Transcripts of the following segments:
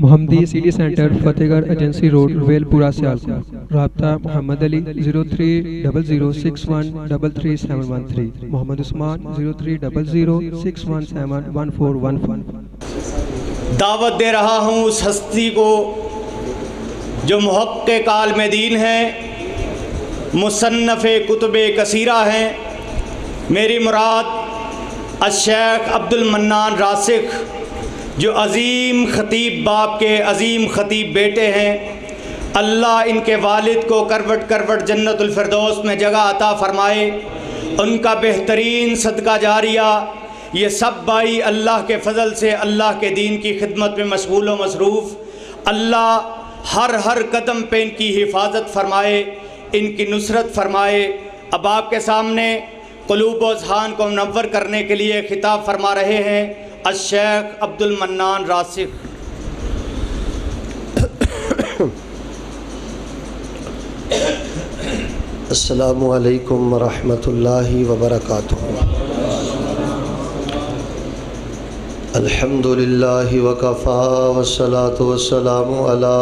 محمدی city centre فتح گڑھ agency road well پورہ سیالکوٹ۔ رابطہ محمد علی 0300613373، محمد عثمان 030061711415۔ دعوت دے رہا ہوں اس ہستی کو جو محقق عالم دین ہیں، مصنف کتب کثیرہ ہیں۔ میری مراد الشیخ عبد المنان راسخ، جو عظیم خطیب باپ کے عظیم خطیب بیٹے ہیں۔ اللہ ان کے والد کو کروٹ کروٹ جنت الفردوس میں جگہ عطا فرمائے۔ ان کا بہترین صدقہ جاریہ، یہ سب بھائی اللہ کے فضل سے اللہ کے دین کی خدمت میں مشغول و مصروف۔ اللہ ہر قدم پہ ان کی حفاظت فرمائے، ان کی نصرت فرمائے۔ اب آپ کے سامنے قلوب و اذہان کو منور کرنے کے لیے خطاب فرما رہے ہیں الشیخ عبد المنان راسخ۔ السلام علیکم ورحمۃ اللہ وبرکاتہ۔ الحمد للہ وکفا والصلاة والسلام علی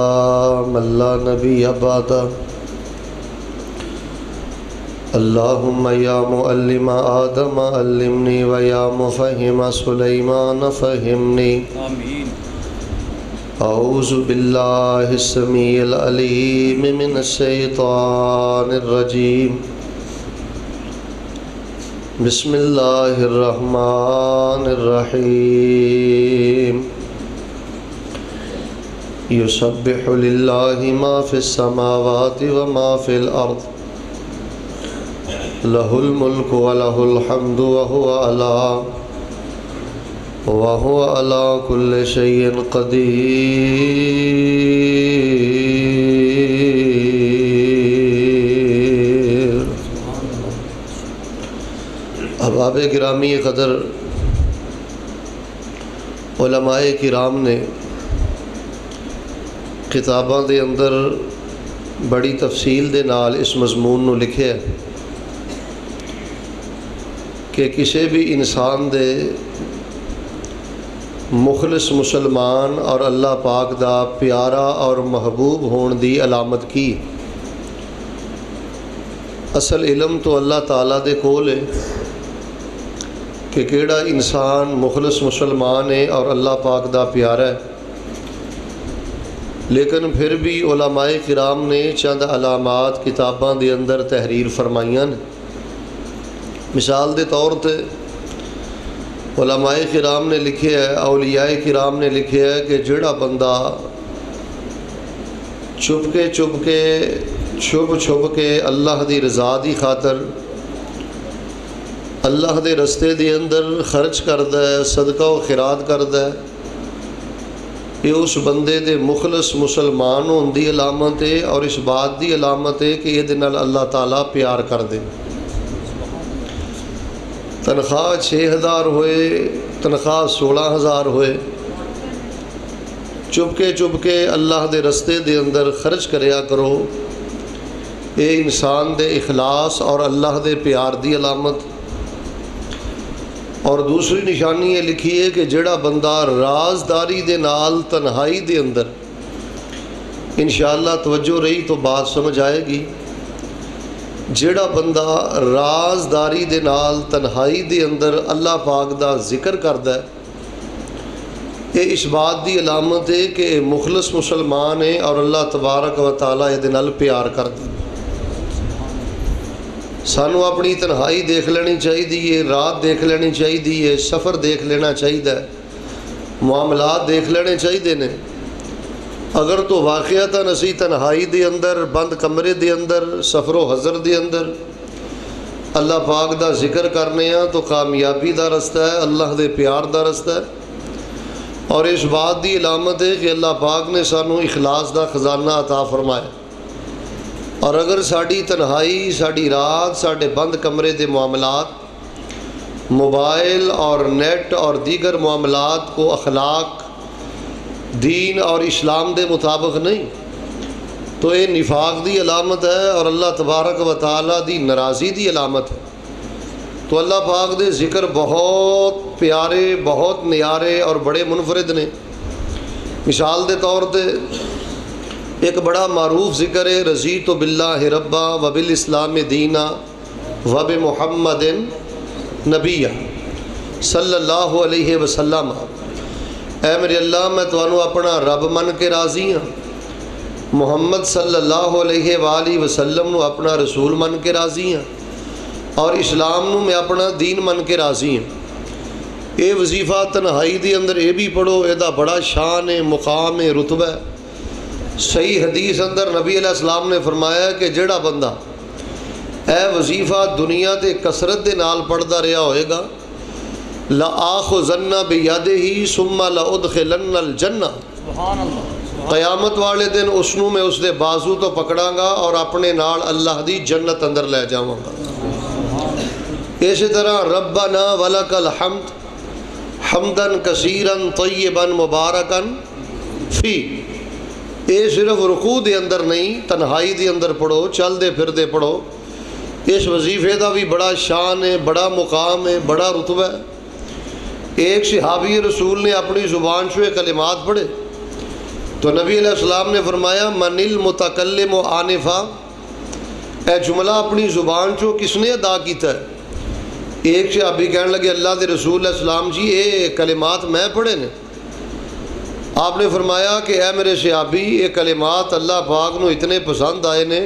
من لا نبی بعدہ۔ اللہم یا معلم آدم علمنی ویا مفہم سلیمان فہمنی۔ آمین۔ اعوذ باللہ السمیع العلیم من الشیطان الرجیم۔ بسم اللہ الرحمن الرحیم۔ یسبح للہ ما فی السماوات وما فی الارض، لہ الملک ولہ الحمد وہو علی کل شیء قدیر۔ احباب گرامی قدر، علماء کرام نے کتاباں دے اندر بڑی تفصیل دے نال اس مضمون نو لکھے ہے کہ کسی بھی انسان دے مخلص مسلمان اور اللہ پاک دا پیارا اور محبوب ہون دی علامت کی۔ اصل علم تو اللہ تعالیٰ دے کول ہے کہ کیڑا انسان مخلص مسلمان ہے اور اللہ پاک دا پیارا ہے، لیکن پھر بھی علماء کرام نے چند علامات کتاباں دے اندر تحریر فرمائیاں۔ مثال دے طور تے علماء کرام نے لکھے ہے، اولیاء کرام نے لکھے ہے کہ جڑا بندہ چھپ کے اللہ دی رضا دی خاطر اللہ دے رستے دے اندر خرچ کردا ہے، صدقہ و خیرات کردا ہے، یہ اس بندے دے مخلص مسلمان ہون دی علامت ہے، اور اس بات دی علامت ہے کہ یہ دے نال اللہ تعالیٰ پیار کر دے۔ تنخواہ 6000 ہوئے، تنخواہ 16000 ہوئے، چپ کے اللہ دے رستے دے اندر خرچ کریا کرو، یہ انسان دے اخلاص اور اللہ دے پیار دی علامت۔ اور دوسری نشانی یہ لکھی ہے کہ جڑا بندہ رازداری دے نال تنہائی دے اندر، انشاءاللہ توجہ رہی تو بات سمجھ آئے گی، جڑا بندہ رازداری دے نال تنہائی دے اندر اللہ پاک دا ذکر کردا ہے، یہ اس بات دی علامت ہے کہ مخلص مسلمان ہے اور اللہ تبارک و تعالیٰ یہ دے نال پیار کردا ہے۔ سانو اپنی تنہائی دیکھ لینی چاہیے، رات دیکھ لینی چاہیے، سفر دیکھ لینا چاہیے، معاملات دیکھ لینے چاہیے نے۔ اگر تو واقعتاً اسی تنہائی دے اندر، بند کمرے دے اندر، سفر و حضر دے اندر اللہ پاک دا ذکر کرنے ہیں تو کامیابی دا رستہ ہے، اللہ دے پیار دا رستہ ہے، اور اس بات دی علامت ہے کہ اللہ پاک نے سانو اخلاص دا خزانہ عطا فرمایا۔ اور اگر ساڑی تنہائی، ساڑی رات، ساڑے بند کمرے دے معاملات، موبائل اور نیٹ اور دیگر معاملات کو اخلاق، دین اور اسلام دے مطابق نہیں تو یہ نفاق دی علامت ہے اور اللہ تبارک و تعالیٰ دی ناراضی دی علامت ہے۔ تو اللہ پاک دے ذکر بہت پیارے، بہت نیارے اور بڑے منفرد نے۔ مثال دے طور تے ایک بڑا معروف ذکر ہے رضیت باللہ ربا و بالاسلام دینا و بمحمد نبیہ صلی اللہ علیہ وسلم۔ اے میرے اللہ میں تانوں اپنا رب من کے راضی ہاں، محمد صلی اللہ علیہ وآلہ وسلم نو اپنا رسول من کے راضی ہاں، اور اسلام نو میں اپنا دین من کے راضی ہاں۔ اے وظیفہ تنہائی دی اندر اے بھی پڑھو، اے دا بڑا شان ہے، مقام ہے، رتبہ ہے۔ صحیح حدیث اندر نبی علیہ السلام نے فرمایا کہ جڑا بندہ اے وظیفہ دنیا تے کثرت دے نال پڑھدا رہا ہوئے گا، لآخذن بیدہ ثم لأدخلن الجنہ، قیامت والے دن اس نو میں اس دے بازو تو پکڑاں گا اور اپنے نال اللہ دی جنت اندر لے جاواں گا۔ اسی طرح ربنا ولک الحمد حمدا کثیرا طیبا مبارکا فی، اے صرف رکوع دے اندر نہیں، تنہائی دے اندر پڑھو، چل دے پھر دے پڑھو۔ اس وظیفے دا بھی بڑا شان ہے، بڑا مقام ہے، بڑا رتبہ ہے۔ ایک صحابی رسول نے اپنی زبان سے کلمات پڑھے تو نبی علیہ السلام نے فرمایا من المتکلم آنفا، اے جملہ اپنی زبان سے کس نے ادا کیتا ہے؟ ایک صحابی کہنے لگے اللہ دے رسول علیہ السلام جی اے کلمات میں پڑھے نے۔ آپ نے فرمایا کہ اے میرے صحابی یہ کلمات اللہ پاک نو اتنے پسند آئے نے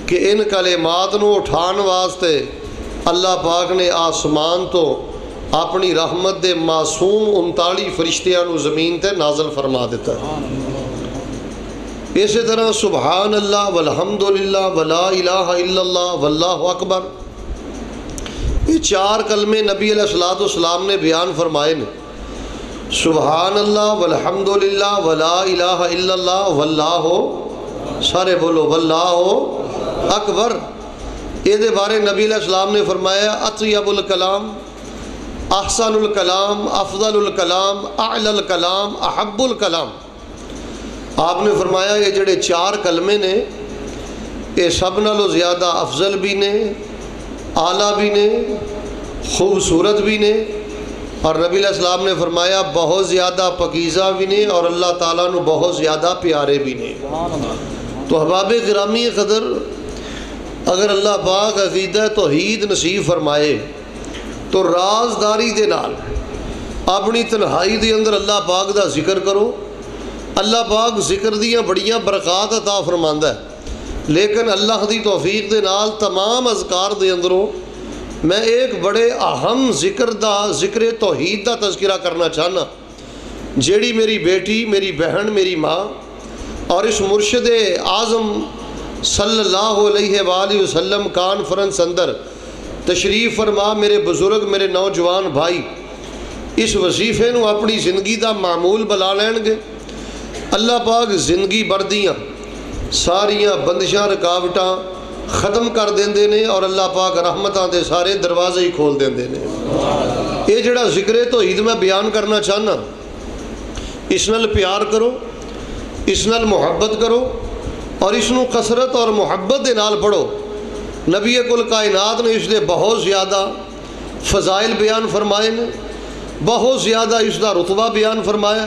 کہ ان کلمات نو اٹھان واسطے اللہ پاک نے آسمان تو اپنی رحمت دے معصوم 39 فرشتیاں نو زمین تے نازل فرما دیتا ہے۔ اسی طرح سبحان اللہ والحمدللہ ولا الہ الا اللہ واللہ اکبر، یہ 4 کلمے نبی علیہ السلام نے بیان فرمائے نے۔ سبحان اللہ والحمدللہ ولا الہ الا اللہ واللہ، سارے بولو واللہ اکبر۔ یہ دے بارے نبی علیہ السلام نے فرمایا اطیب الکلام، احسن الکلام، افضل الکلام، اعلی الکلام، احب الکلام۔ آپ نے فرمایا یہ جڑے 4 کلمے نے یہ سب نالوں زیادہ افضل بھی نے، اعلیٰ بھی نے، خوبصورت بھی نے، اور نبی علیہ السلام نے فرمایا بہت زیادہ پاکیزہ بھی نے اور اللہ تعالیٰ نو بہت زیادہ پیارے بھی نے۔ تو احباب گرامی قدر، اگر اللہ پاک عقیدہ توحید نصیب فرمائے تو رازداری دے نال اپنی تنہائی دے اندر اللہ پاک دا ذکر کرو۔ اللہ پاک ذکر دیاں بڑیاں برکات عطا فرماندا ہے، لیکن اللہ دی توفیق دے نال تمام اذکار دے اندروں میں ایک بڑے اہم ذکر توحید دا تذکرہ کرنا چاہنا، جیڑی میری بیٹی، میری بہن، میری ماں اور اس مرشد اعظم صلی اللہ علیہ وآلہ وسلم کانفرنس اندر تشریف فرما میرے بزرگ، میرے نوجوان بھائی اس وظیفے نو اپنی زندگی دا معمول بلا لین گے۔ اللہ پاک زندگی بھر دیاں ساریاں بندشاں رکاوٹاں ختم کر دیندے نے اور اللہ پاک رحمتاں دے سارے دروازے ہی کھول دیندے نے۔ یہ جڑا ذکر توحید میں بیان کرنا چاہنا، اس نال پیار کرو، اس نال محبت کرو اور اس نو کثرت اور محبت دے نال پڑھو۔ نبی کل کائنات نے اس دے بہت زیادہ فضائل بیان فرمائے نے، بہت زیادہ اس دا رتبہ بیان فرمایا،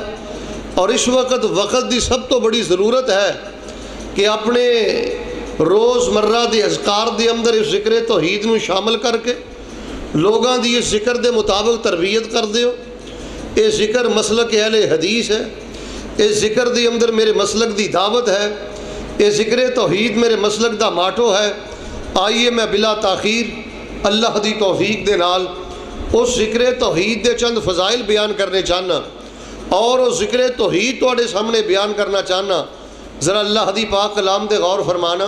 اور اس وقت دی سب تو بڑی ضرورت ہے کہ اپنے روز مرہ دی اذکار دے اندر اس ذکر توحید نو شامل کر کے لوگاں دی اس ذکر دے مطابق تربیت کر دیو۔ یہ ذکر مسلک اہل حدیث ہے، اس ذکر دے اندر میرے مسلک دی دعوت ہے، یہ ذکر توحید میرے مسلک دا ماٹو ہے۔ آئیے میں بلا تاخیر اللہ دی توفیق دے نال اس ذکر توحید دے چند فضائل بیان کرنے چاہنا اور اس ذکر توحید تواڈے سامنے بیان کرنا چاہنا۔ ذرا اللہ دی پاک کلام دے غور فرمانا۔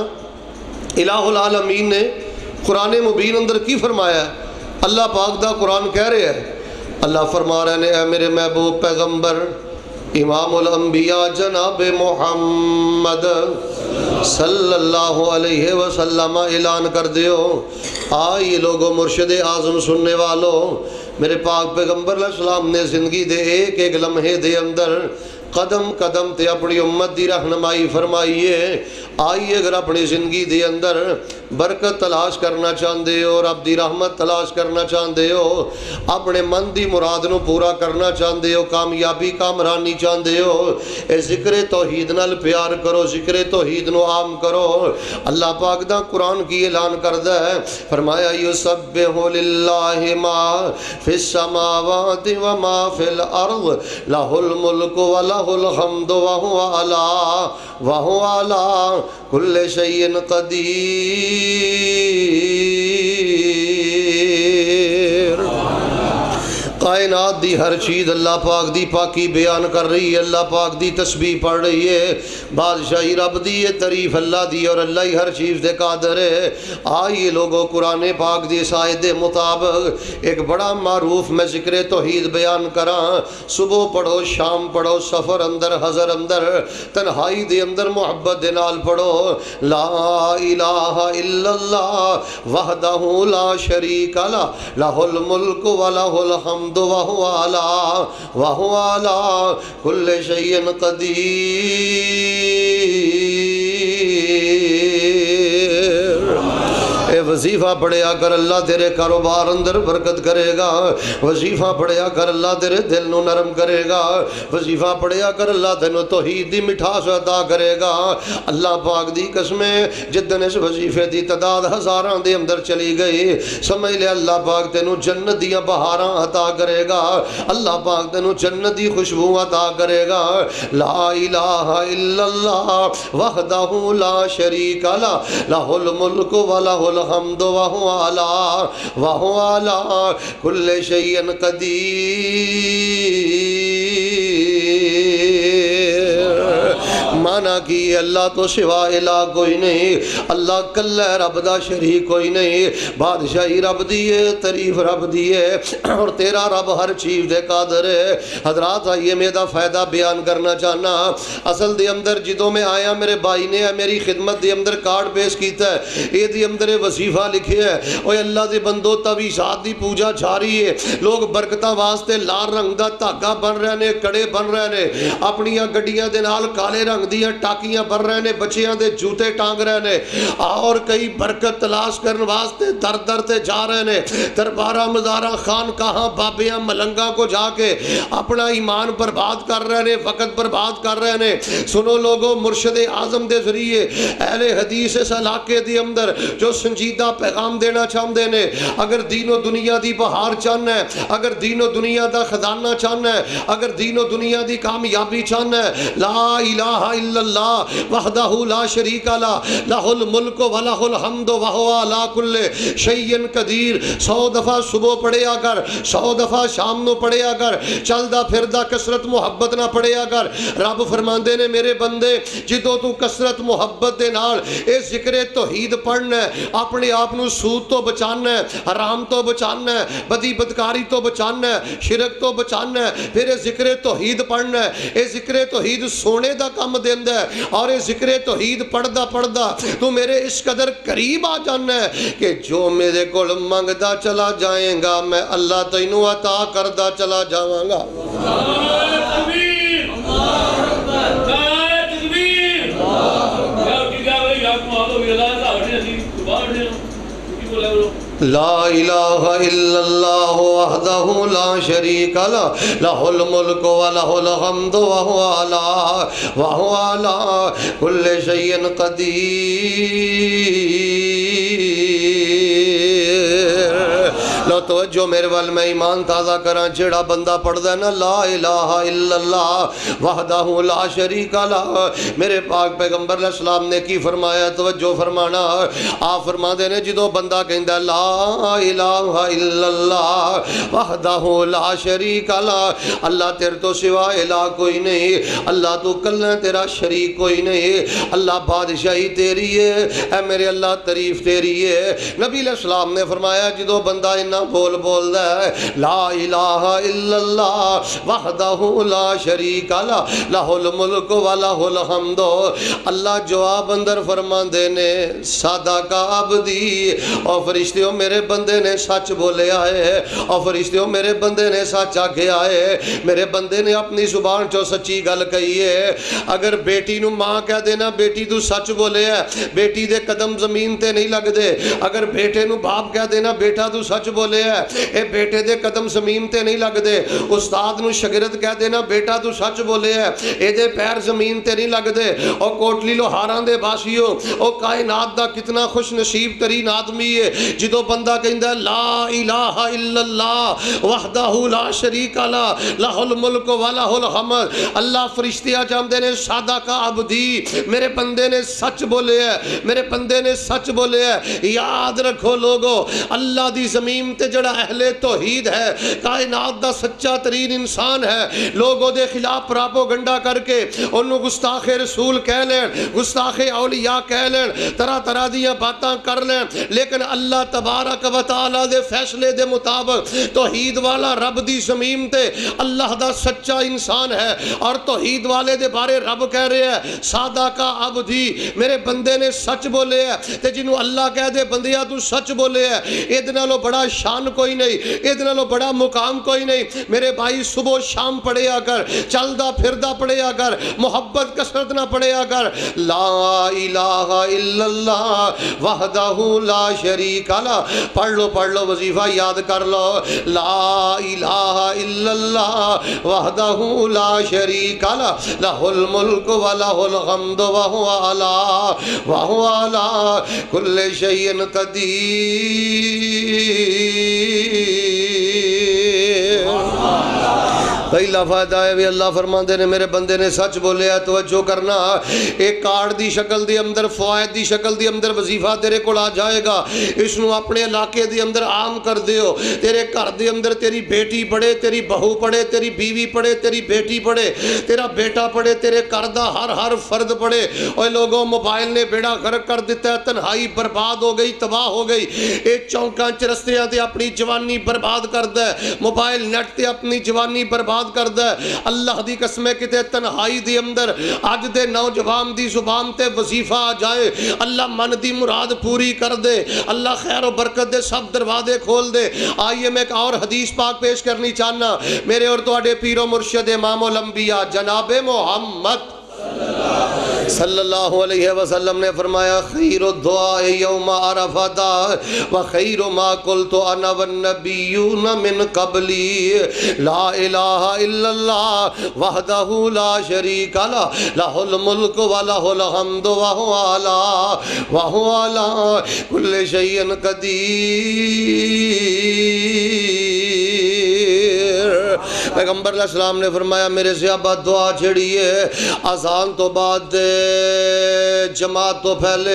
الہ العالمین نے قرآن مبین اندر کی فرمایا ہے؟ اللہ پاک دا قرآن کہہ رہے ہیں، اللہ فرما رہے ہیں اے میرے محبوب پیغمبر امام الانبیاء جناب محمد صلی اللہ علیہ وسلم اعلان کر دیو، آئیے لوگوں مرشد اعظم سننے والوں، میرے پاک پیغمبر علیہ السلام نے زندگی دے ایک ایک لمحے دے اندر قدم قدم تے اپنی امت دی رہنمائی فرمائیے۔ آئیے اگر اپنی زندگی دے اندر برکت تلاش کرنا چاہتے ہو، رب دی رحمت تلاش کرنا چاہتے ہو، اپنے من دی مراد نو پورا کرنا چاہتے ہو، کامیابی کامرانی چاہتے ہو، اے ذکر توحید نال پیار کرو، ذکر توحید نو عام کرو۔ اللہ پاک دا قرآن کی اعلان کردہ ہے، فرمایا یسبح للہ ما فی السماوات و ما فی الارض لہ الملک و لہ الحمد وہو علی کل شیء قدیر۔ کائنات دی ہر چیز اللہ پاک دی پاکی بیان کر رہی ہے، اللہ پاک دی تسبیح پڑھ رہی ہے، بادشاہی رب دی ہے، تعریف اللہ دی، اور اللہ ہی ہر چیز دے قادر ہے۔ آئیے لوگوں قرآن پاک دی آیت دے مطابق ایک بڑا معروف میں ذکر توحید بیان کراں۔ صبح پڑھو، شام پڑھو، سفر اندر، حضر اندر، تنہائی دے اندر محبت دے نال پڑھو، لا الہ الا اللہ وحدہ لا شریک لہ لہ الملک و لہ الحمد وہو علی کل شیء قدیر۔ اے وظیفہ پڑھیا کر، اللہ تیرے کاروبار اندر برکت کرے گا، وظیفہ پڑھیا کر، اللہ تیرے دل نو نرم کرے گا، وظیفہ پڑھیا کر، اللہ تینو توحید دی مٹھاس عطا کرے گا۔ اللہ پاک دی قسمیں جدن اس وظیفے دی تعداد ہزاراں دے اندر چلی گئی، سمجھ لے اللہ پاک تینو جنت دیاں بہاراں عطا کرے گا، اللہ پاک تینو جنت دی خوشبو عطا کرے گا۔ لا الہ الا اللہ وحدہ لا شریک لہ لہ الملک و لہ الحمد وہو علی کل شیء قدیر۔ مانا کی اللہ تو سوا الہ کوئی نہیں، اللہ کلہ رب دا شریک کوئی نہیں، بادشاہی رب دیئے، تعریف رب دیئے، اور تیرا رب ہر چیز دے قادر ہے۔ حضرات آئیے میرا فائدہ بیان کرنا چاہنا، اصل دے اندر جدوں میں آیا میرے بھائی نے میری خدمت دے اندر کارڈ پیش کیتا ہے، اے دے اندر وظیفہ لکھے ہے، اوہ اللہ دے بندو تویشات دی پوجا جاری ہے، لوگ برکتاں واسطے لال رنگ دا دھاگا بن رہے نے، کڑے بن رہے نے، اپنیاں گڈیاں دے نال کالے رنگ دیاں ٹاکیاں بن رہے نے، بچیاں دے جوتے ٹانگ رہے نے، اور کئی برکت تلاش کرنے واسطے در در تے جا رہے نے، دربارہ مزارہ خان کہاں بابیاں ملنگاں کو جا کے اپنا ایمان برباد کر رہے نے، وقت برباد کر رہے نے۔ سنو لوگوں، مرشد اعظم دے ذریعے اہل حدیث اس علاقے دے اندر جو سنجیدہ پیغام دینا چاہتے نے، اگر دین و دنیا دی بہار چاہنا ہے، اگر دین و دنیا دا خزانہ چاہنا ہے، اگر دین و دنیا دی کامیابی چاہنا ہے، لا الہ الا اللہ وحدہ لا شریک لہ لہ الملک و لہ الحمد وہو علی کل شیء قدیر۔ 100 دفعہ صبح پڑھیا کر، 100 دفعہ شام نو پڑھیا کر، چلدا پھردا کثرت محبت نہ پڑھیا کر۔ رب فرماندے نے میرے بندے جدوں تو کثرت محبت دے نال اے ذکر توحید پڑھنا ہے، اپنے آپ نو سود تو بچانا ہے، حرام تو بچانا ہے، بدی بدکاری تو بچانا ہے، شرک تو بچانا ہے، پھر اے ذکر توحید پڑھنا ہے۔ اے ذکر توحید سونے دا کم دیندا ہے، اور اے ذکر توحید پڑھدا پڑھدا تو میرے اس قدر قریب آ جانا ہے کہ جو میرے کول منگدا چلا جائیں گا میں اللہ تینوں عطا کردا چلا جاواں گا۔ لا الہ الا اللہ وحدہ لا شریک لہ لہ الملک و لہ الحمد وہو علی کل شیء قدیر۔ لو توجہ میرے وال میں ایمان تازہ کراں، جڑا بندہ پڑھ دے نا لا الہ الا اللہ وحدہ لا شریک لہ، میرے پاک پیغمبر علیہ السلام نے کی فرمایا، توجہ فرمانا، آپ فرما دے نے جدو بندہ کہندہ لا الہ الا اللہ وحدہ لا شریک لہ، اللہ تیرے تو سوا الہ کوئی نہیں، اللہ تو کلہ تیرا شریک کوئی نہیں، اللہ بادشاہی تیری ہے، اے میرے اللہ تعریف تیری ہے۔ نبی علیہ السلام نے فرمایا جدو بندہ کنا بول بول دے لا الہ الا اللہ وحدہ لا شریک لہ لہ الملک و لہ الحمد. اللہ جواب اندر فرما دینے صدق عبدی، اور فرشتیوں میرے بندے نے سچ بولے آئے، اور فرشتیوں میرے بندے نے سچ آگے آئے، میرے بندے نے اپنی زبان چو سچی گل کہی ہے. اگر بیٹی نو ماں کہہ دینا بیٹی تو سچ بولے ہے، بیٹی دے قدم زمین تے نہیں لگ دے. اگر بیٹے نو باپ کہہ دینا بیٹا تو سچ بولے ہے، اے بیٹے دے قدم زمین تے نہیں لگ دے. استاد نو شاگرد کہہ دینا بیٹا تو سچ بولے ہے، اے دے پیر زمین تے نہیں لگ دے. اور کوٹلی لوہاراں دے باسیو او کائنات دا کتنا خوش نصیب ترین آدمی ہے جدو بندہ کہندا ہے لا الہ الا اللہ وحدہ لا شریک لہ لہ الملک و لہ الحمد. اللہ فرشتیاں چاہتے نے صدق عبدی، میرے بندے نے سچ بولے ہے، میرے بندے نے سچ بولے ہے. یاد رکھو لوگو اللہ دی زمین تے جڑا اہل توحید ہے، کائنات دا سچا ترین انسان ہے، لوگوں دے خلاف پراپوگنڈا کر کے انہوں گستاخ رسول کہہ لیں، گستاخ اولیاء کہہ لیں، طرح طرح دیاں باتاں کر لیں، لیکن اللہ تبارک و تعالی دے فیصلے دے مطابق توحید والا رب دی زمین تے اللہ دا سچا انسان ہے. اور توحید والے دے بارے رب کہہ رہے ہیں صدق عبدی، میرے بندے نے سچ بولے ہے. تے جنہوں اللہ کہہ دے بندیا تو سچ بولے ہے، اید نالو بڑا شان کوئی نہیں، اید نالو بڑا مقام کوئی نہیں. میرے بھائی صبح شام پڑھیا کر، چلدا پھردا پڑھیا کر، محبت کثرت نہ پڑھیا کر. لا الہ الا اللہ وحدہ لا شریک لہ، پڑھ لو وظیفہ یاد کر لو. لا الہ الا اللہ وحدہ لا شریک لہ لہ الملک و لہ الحمد وہو علی کل شیء قدیر. پہلا فائدہ ہے بھی اللہ فرماندے نے میرے بندے نے سچ بولے ہے. توجہ کرنا، ایک کارڈ دی شکل دی اندر، فوائد دی شکل دی اندر وظیفہ تیرے کو آ جائے گا. اس نو اپنے علاقے دی اندر عام کر دیو. تیرے گھر دی اندر تیری بیٹی پڑھے، تیری بہو پڑھے، تیری بیوی پڑھے، تیری بیٹی پڑھے، تیرا بیٹا پڑھے، تیرے گھر دا ہر فرد پڑھے. اور لوگوں موبائل نے بیڑا غرق کر دیتا ہے، تنہائی برباد ہو گئی، تباہ ہو گئی. ایک چونکاں چرستیاں تے اپنی جوانی برباد کر دے، موبائل نیٹ تے اپنی جوانی برباد کر دے. اللہ دی قسمیں کتے تنہائی دی اندر آج دے نوجوان دی زبان تے وظیفہ آ جائے، اللہ من دی مراد پوری کر دے، اللہ خیر و برکت دے سب دروازے کھول دے. آئیے میں ایک اور حدیث پاک پیش کرنی چاہنا. میرے اور تواڈے پیر و مرشد امام الانبیاء جناب محمد صلی اللہ علیہ وسلم نے فرمایا خیر الدعاء یوم عرفہ و خیر ما قلت انا والنبیون من قبلی لا الہ الا اللہ وحدہ لا شریک لہ لہ الملک و لہ الحمد وہو علی کل شیء قدیر. پیغمبر علیہ السلام نے فرمایا میرے صحابہ دعا چھڑی ہے اذان تو بعد جماعت تو پہلے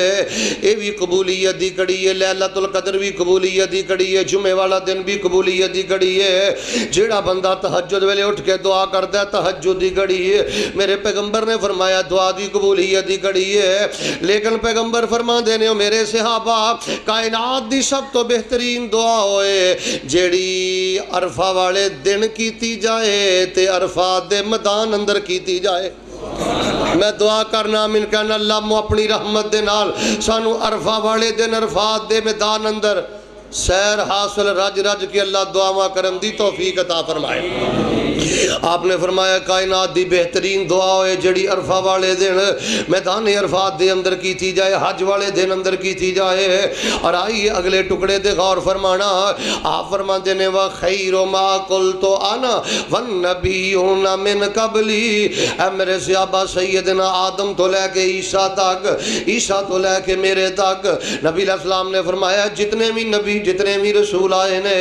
یہ بھی قبولیت دی کڑی ہے، لیلۃ القدر بھی قبولیت دی کڑی ہے، جمعے والا دن بھی قبولیت دی کڑی ہے. جیڑا بندہ تہجد ویلے اٹھ کے دعا کرتا ہے تہجد دی کڑی ہے. میرے پیغمبر نے فرمایا دعا دی قبولیت دی کڑی ہے. لیکن پیغمبر فرما دینے ہو میرے صحابہ کائنات دی سب تو بہترین دعا ہوئے جیڑی عرفہ والے دن کیتی جائے تے عرفات دے میدان اندر کیتی جائے. میں دعا کرنا من کہنا اللہ مو اپنی رحمت دے نال سانو عرفہ والے دن عرفات دے میدان اندر سیر حاصل رج رج کے اللہ دعا کرم دی توفیق عطا فرمائے. آپ نے فرمایا کائنات دی بہترین دعا ہوئے جڑی عرفہ والے دن میدان عرفات دے اندر کی تھی جائے، حج والے دن اندر کی تھی جائے. اور آئیے اگلے ٹکڑے دے غور فرمانا. آپ فرما دینے وَخَيْرُ مَا قُلْتُ أَنَا وَالنَّبِيُّونَ مِن قَبْلِي. اے میرے صحابہ سیدنا آدم تو لے کے عیسیٰ تک، عیسیٰ تو لے کے میرے تک، نبی علیہ السلام نے فرمایا جتنے بھی نبی جتنے بھی رسول آئے نے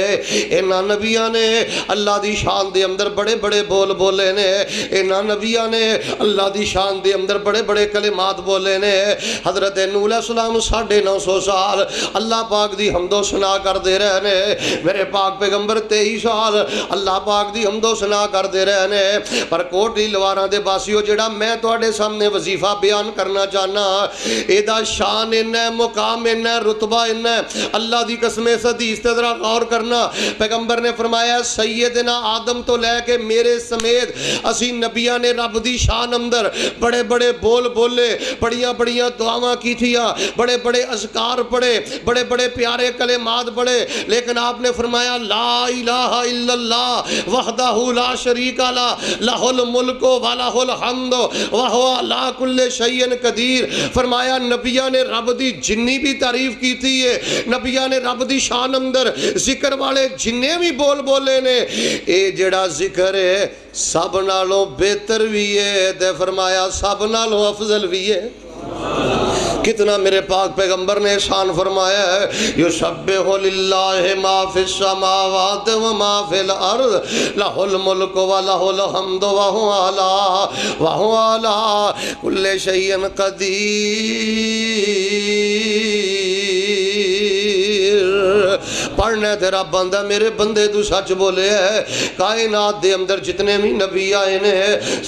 انہاں نبیاں نے اللہ دی شان دے اندر بڑے بڑے بڑے بول بولے نے، انہاں نبیاں نے اللہ دی شان دے اندر بڑے بڑے کلمات بولے نے۔ حضرت نوح علیہ السلام 950 سال اللہ پاک دی حمد و ثنا کر دے رہے نے، میرے پاک پیغمبر 23 سال اللہ پاک دی حمد و ثنا کر دے رہے نے۔ پر کوٹلی لواراں دے باسیو جڑا میں تواڈے سامنے وظیفہ بیان کرنا چاہنا، ایدا شان انہیں، مقام انہیں، رتبہ انہیں، اللہ دی قسم اس حدیث تے ذرا غور کرنا۔ پیغمبر نے فرمایا سیدنا آدم تو لے کے میرے سمیت اسی نبیان نے رب دی شان اندر بڑے بڑے بول بولے، بڑیاں بڑیاں دعاواں کی تھیا، بڑے بڑے اذکار پڑھے، بڑے بڑے پیارے کلمات پڑھے، لیکن آپ نے فرمایا لا الہ الا اللہ وحدہ لا شریک لہ لہ الملک و لہ الحمد وہو علی کل شیء قدیر۔ فرمایا نبیان نے رب دی جنی بھی تعریف کی تھی ہے، نبیان نے رب دی شان اندر ذکر والے جننے بھی بول بولے نے، اے جڑا ذکر ہے سب نالوں بہتر بھی ہے، تے فرمایا سب نالوں افضل بھی ہے۔ کتنا میرے پاک پیغمبر نے شان فرمایا ہے، یسبح للہ ما فی السماوات و ما فی الارض لہ الملک و لہ الحمد وہو علی کل شیء قدیر۔ پڑھنا تیرا بندہ میرے بندے تو سچ بولے ہے۔ کائنات دے اندر جتنے بھی نبی آئے نے،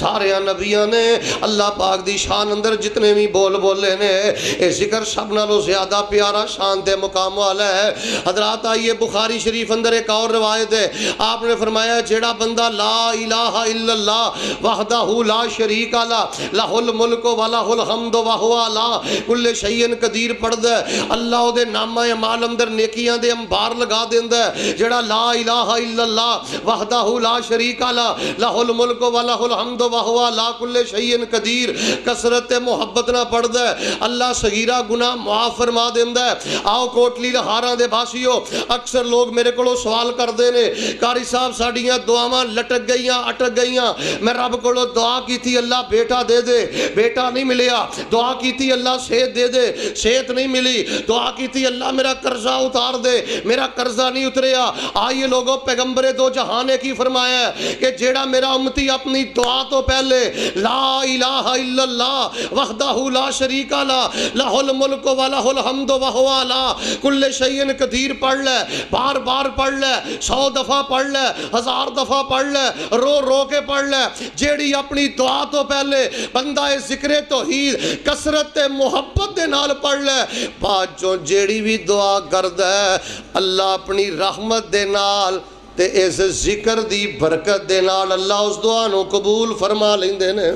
سارے نبیاں نے اللہ پاک دی شان اندر جتنے بھی بول بولے نے، اے ذکر سب نالوں زیادہ پیارا شان تے مقام والا ہے۔ حضرات آئیے بخاری شریف اندر ایک اور روایت ہے، آپ نے فرمایا جیڑا بندہ لا الہ الا اللہ وحدہ لا شریک لہ لہ الملک و لہ الحمد وہو علی کل شیء قدیر پڑھدا ہے، اللہ دے نامہ اعمال اندر نیکیاں دے انبار لگا دیندا ہے۔ جیڑا لا الہ الا اللہ وحدہ لا شریک لہ لہ الملک و لہ الحمد وہو علی کل شیء قدیر کثرت محبت نہ پڑھدا ہے، اللہ صغیرہ گناہ معاف فرما دیندا ہے۔ آؤ کوٹلی لہاراں دے باسیو، اکثر لوگ میرے کولوں سوال کردے نے قاری صاحب ساڈیاں دعاواں لٹک گئیاں اٹک گئیاں، میں رب کولوں دعا کیتی اللہ بیٹا دے دے، بیٹا نہیں ملیا، دعا کیتی اللہ صحت دے دے، صحت نہیں ملی، دعا کیتی اللہ میرا قرضہ اتار دے، میرا قرضہ نہیں اتریا۔ آئیے لوگوں پیغمبر دو جہاں نے کی فرمایا ہے کہ جیڑا میرا امتی اپنی دعا تو پہلے لا الہ الا اللہ وحدہ لا شریک لہ لہ الملک و لہ الحمد وہو علی کل شیء قدیر پڑھ لے، بار بار پڑھ لے، 100 دفعہ پڑھ لے، 1000 دفعہ پڑھ لے، رو رو کے پڑھ لے۔ جیڑی اپنی دعا تو پہلے بندہ ذکر توحید کثرت محبت دے نال پڑھ لے، بعد جو جیڑی بھی دعا کردا ہے اللہ اپنی رحمت دے نال تے اس ذکر دی برکت دے نال اللہ اس دعا نو قبول فرما لیندے نے۔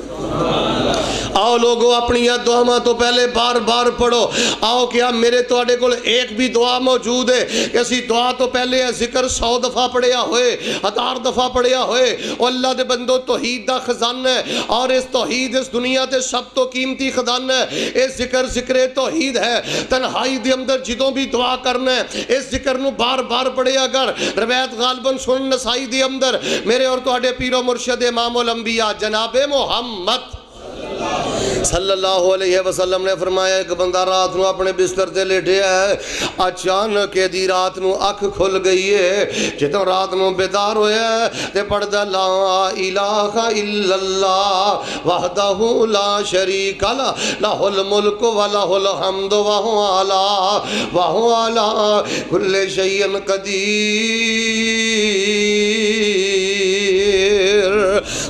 آؤ لوگو اپنی دعاواں تو پہلے بار بار پڑھو۔ آؤ کیا میرے تواڈے کول ایک بھی دعا موجود ہے کہ اسی دعا تو پہلے ذکر 100 دفعہ پڑھیا ہوئے، 1000 دفعہ پڑھیا ہوئے؟ او اللہ دے بندو توحید دا خزانہ ہے، اور اس توحید اس دنیا تے سب تو قیمتی خزانہ ہے۔ اس ذکر توحید ہے، تنہائی دے اندر جدوں بھی دعا کرنا ہے اس ذکر نو بار بار پڑھیا کر۔ روایت غالباً سنن نسائی دے اندر میرے اور تواڈے پیر و مرشد امام الانبیاء جناب محمد صلی اللہ علیہ وسلم نے فرمایا ایک بندہ رات نو اپنے بستر تے لیٹیا ہے، اچانک دی رات نو اکھ کھل گئی ہے، جدوں رات نو بیدار ہویا ہے تے پڑھدا لا الہ الا اللہ وحدہ لا شریک لہ لہ الملک و لہ الحمد وہو علی کل شیء قدیر،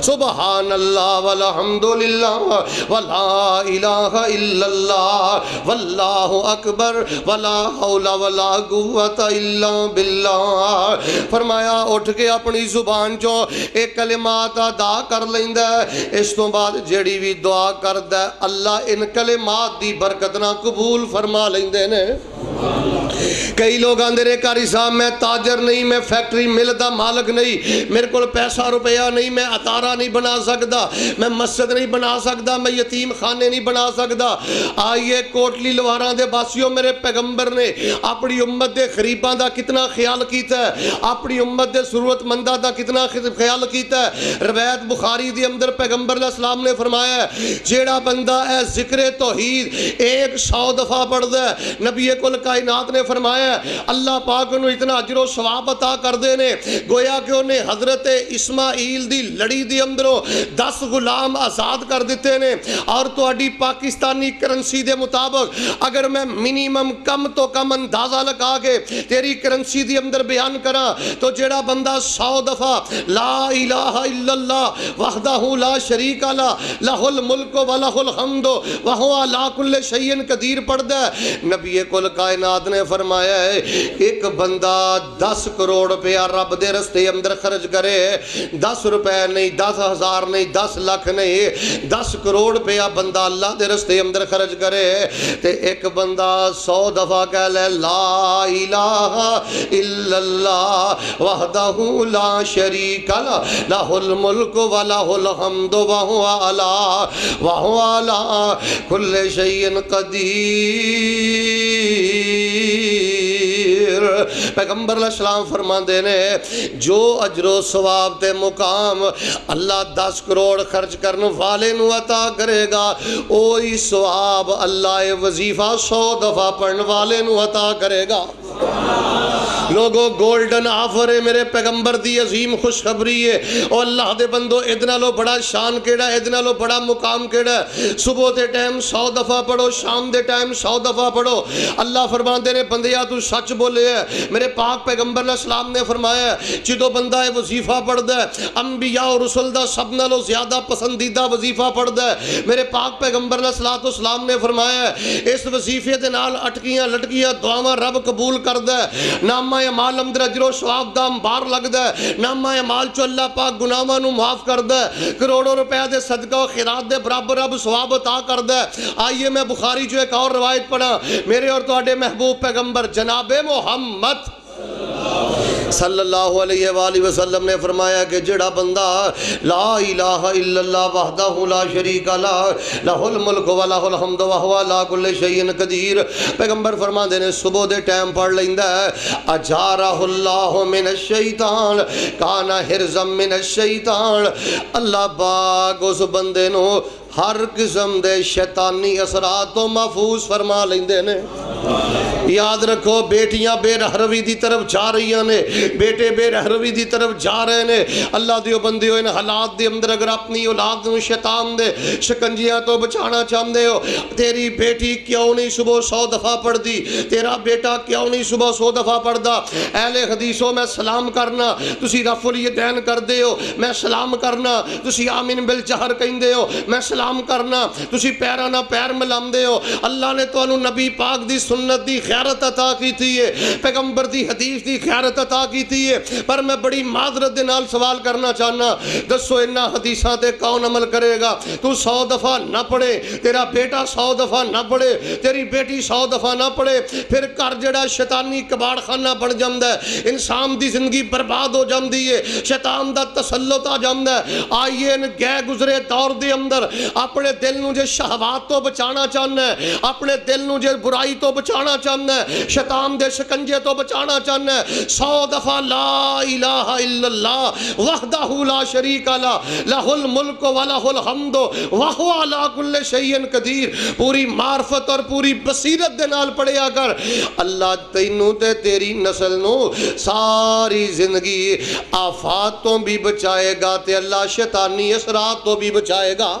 سبحان اللہ والحمدللہ ولا الہ الا اللہ واللہ اکبر ولا حول ولا قوت الا باللہ۔ فرمایا اٹھ کے اپنی زبان چوں ایک کلمات ادا کر لیندا ہے، اس تو بعد جڑی بھی دعا کردا ہے اللہ ان کلمات دی برکت نہ قبول فرما لیندے نے۔ کئی لوگ آندے رہے قاری صاحب میں تاجر نہیں، میں فیکٹری مل دا مالک نہیں، میرے کو پیسہ روپیہ نہیں، میں اتارہ نہیں بنا سکتا، میں مسجد نہیں بنا سکتا، میں یتیم خانے نہیں بنا سکتا۔ آئیے کوٹلی لواراں دے باسیوں، میرے پیغمبر نے اپنی امت دے غریباں دا کتنا خیال کیتا ہے، اپنی امت دے ضرورت منداں دا کتنا خیال کیتا ہے۔ روایت بخاری دے اندر پیغمبر علیہ السلام نے فرمایا ہے جیڑا بندہ اے ذکر توحید 100 دفعہ پڑھدا ہے، نبی کل کائنات نے فرمایا اللہ پاک انہوں اتنا اجر و ثواب عطا کر دینے گویا کہ انہیں حضرت اسماعیل دی لڑی دی اندروں 10 غلام آزاد کر دیتے نے. اور تو اڈی پاکستانی کرنسی دے مطابق اگر میں منیمم کم تو کم اندازہ لگا کے تیری کرنسی دی اندر بیان کرا تو جڑا بندہ 100 دفعہ لا الہ الا اللہ وحدہ لا شریک لہ لہ الملک و لہ الحمد وہو علی کل شیء قدیر پڑھ دے. نبی کل کائنات نے فرمایا ہے ایک بندہ 10 کروڑ روپیہ رب دے رستے اندر خرچ کرے 10 روپے نہیں 10,000 نہیں 10 لاکھ نہیں 10 کروڑ روپیہ بندہ اللہ دے رستے اندر خرچ کرے تے ایک بندہ 100 دفعہ کہہ لے لا الہ الا اللہ وحدہ لا شریک لہ لہ الملک و لہ الحمد وہو علی کل شیء قدیر. پیغمبر علیہ السلام فرما دینے جو اجر و ثواب تے مقام اللہ 10 کروڑ خرچ کرنے والے نو عطا کرے گا اوہی ثواب اللہ وظیفہ 100 دفعہ پڑھنے والے نو عطا کرے گا. لوگوں گولڈن آفر ہے میرے پیغمبر دی عظیم خوشخبری ہے او اللہ دے بندو ادنا لو بڑا شان کیڑا ہے ادنا لو بڑا مقام کیڑا ہے. صبح دے ٹائم 100 دفعہ پڑھو شام دے ٹائم 100 دفعہ پڑھو. اللہ فرماندے نے بندیا تو سچ بولے ہے میرے پاک پیغمبر علیہ السلام نے فرمایا ہے جدو بندہ ہے وظیفہ پڑھ دے انبیاء اور رسول دا سب نالو زیادہ پسندیدہ وظیفہ پڑھ دے. میرے پاک پیغمبر علیہ السلام نے فرمایا ہے اس وظیفے دے نال اٹکیاں لٹکیاں دعاواں رب قبول کر دے نامہ اعمال اندر اجر و ثواب دا انبار لگ دے نامہ اعمال چو اللہ پاک گناہاں نو معاف کر دے کروڑوں روپے دے صدقہ و خیرات دے برابر رب ثواب عطا کر دے. آئیے میں بخاری جو ایک اور روایت پڑھا میرے اور تواڈے محبوب پیغمبر جناب محمد صلی اللہ علیہ وآلہ وسلم نے فرمایا کہ جڑا بندہ لا الہ الا اللہ وحدہ لا شریک لہ لہ الملک و لہ الحمد وہو علی کل شیء قدیر. پیغمبر فرما دینے صبح دے ٹائم پڑھ لیندہ ہے اجارہ اللہ من الشیطان کان حرزا من الشیطان. اللہ پاک اس بندے نو ہر قسم دے شیطانی اثرات تو محفوظ فرما لیندے نے. یاد رکھو بیٹیاں بے رہروی دی طرف جا رہی نے بیٹے بے رہروی دی طرف جا رہے نے. اللہ دیو بندیو ان حالات دے اندر اگر اپنی اولاد نو شیطان دے شکنجیاں تو بچانا چاہندے ہو تیری بیٹی کیوں نہیں صبح 100 دفعہ پڑھ دی تیرا بیٹا کیوں نہیں صبح 100 دفعہ پڑھ دا. اہل حدیثوں میں سلام کرنا تسی رفع الیدین کر دے ہو میں سلام کرنا تسی آمین بالجہر کہندے ہو میں سلام کرنا تسی پیرا نہ پیر ملام دے ہو. اللہ نے تو انہوں نبی پاک دی سنت دی خیرت عطا کی تھی ہے پیغمبر دی حدیث دی خیرت عطا کی تھی ہے. پر میں بڑی معذرت دے نال سوال کرنا چاہنا دسو انہا حدیثاں تے کون عمل کرے گا. تو 100 دفعہ نہ پڑھے تیرا بیٹا 100 دفعہ نہ پڑھے تیری بیٹی 100 دفعہ نہ پڑھے پھر کر جڑا شیطانی کباڑ خانہ بن جاندہ ہے انسان دی زندگی برباد ہو جاندی ہے شیطان دا تسلط آ جاندہ ہے. آئیے ان گئے گزرے دور دے اندر اپنے دل نو جے شہوات تو بچانا چاہنا ہے اپنے دل نو جے برائی تو بچانا چاہنا ہے شیطان دے شکنجے تو بچانا چاہنا ہے 100 دفعہ لا الہ الا اللہ وحدہ لا شریک لہ لہ الملک و لہ الحمد وہو علی کل شیء قدیر. پوری معرفت اور پوری بصیرت دے نال پڑھیا کر اللہ تینوں تے تیری نسل نو ساری زندگی آفات تو بھی بچائے گا تے اللہ شیطانی اثرات تو بھی بچائے گا.